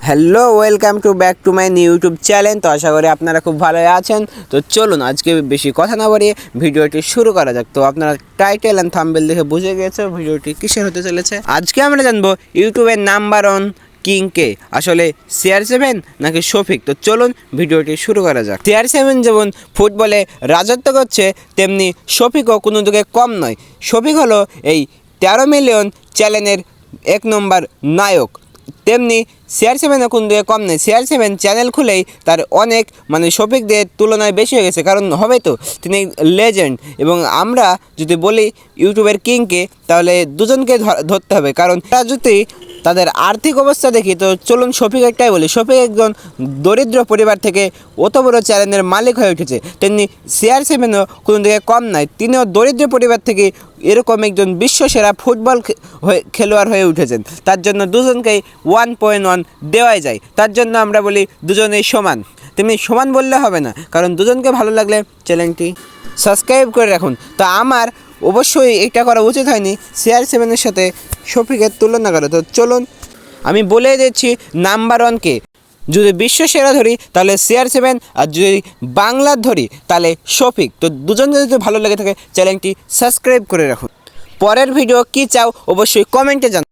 Hello, welcome back to my new YouTube channel. তো আশা করি আপনারা খুব ভালো আছেন। তো চলুন আজকে বেশি কথা না বাড়িয়ে ভিডিওটি শুরু করা যাক। তো আপনারা টাইটেল অ্যান্ড থাম্বনেল দেখে বুঝে গিয়েছে ভিডিওটি কিসের হতে চলেছে। আজকে আমরা জানবো ইউটিউবের নাম্বার ওয়ান কিং কে, আসলে CR7 নাকি শফিক। তো চলুন ভিডিওটি শুরু করা যাক। CR7 যেমন ফুটবলে রাজত্ব করছে, তেমনি শফিকও কোনো দিকে কম নয়। শফিক হলো এই 13 মিলিয়ন চ্যানেলের 1 নম্বর নায়ক, তেমনি CR7ও কোন দিকে কম নেই। CR7 চ্যানেল খুলেই তার অনেক শফিকদের তুলনায় বেশি হয়ে গেছে, কারণ হবে তো তিনি লেজেন্ড। এবং আমরা যদি বলি ইউটিউবের কিংকে, তাহলে দুজনকে ধরতে হবে, কারণ তারা যদি তাদের আর্থিক অবস্থা দেখি, তো চলুন শফিক একটাই বলি, শফিক একজন দরিদ্র পরিবার থেকে অত বড় চ্যানেলের মালিক হয়ে উঠেছে, তেমনি CR7ও কোনো দিকে কম নয়, তিনিও দরিদ্র পরিবার থেকে এরকম একজন বিশ্বসেরা ফুটবল খেলোয়াড় হয়ে উঠেছেন। তার জন্য দুজনকেই 1.1 দেওয়াই যায়। তার জন্য আমরা বলি দুজনেই সমান। তেমনি সমান বললে হবে না, কারণ দুজনকে ভালো লাগলে চ্যানেলটি সাবস্ক্রাইব করে রাখুন। তো আমার অবশ্যই এটা করা উচিত হয়নি CR7-এর সাথে শফিকের তুলনা করে। তো চলুন আমি বলে দিচ্ছি নাম্বার ওয়ানকে। যদি বিশ্বসেরা ধরি তাহলে CR7, আর যদি বাংলার ধরি তাহলে শফিক। তো দুজনকে যদি ভালো লেগে থাকে চ্যানেলটি সাবস্ক্রাইব করে রাখুন। পরের ভিডিও কী চাও অবশ্যই কমেন্টে জানান।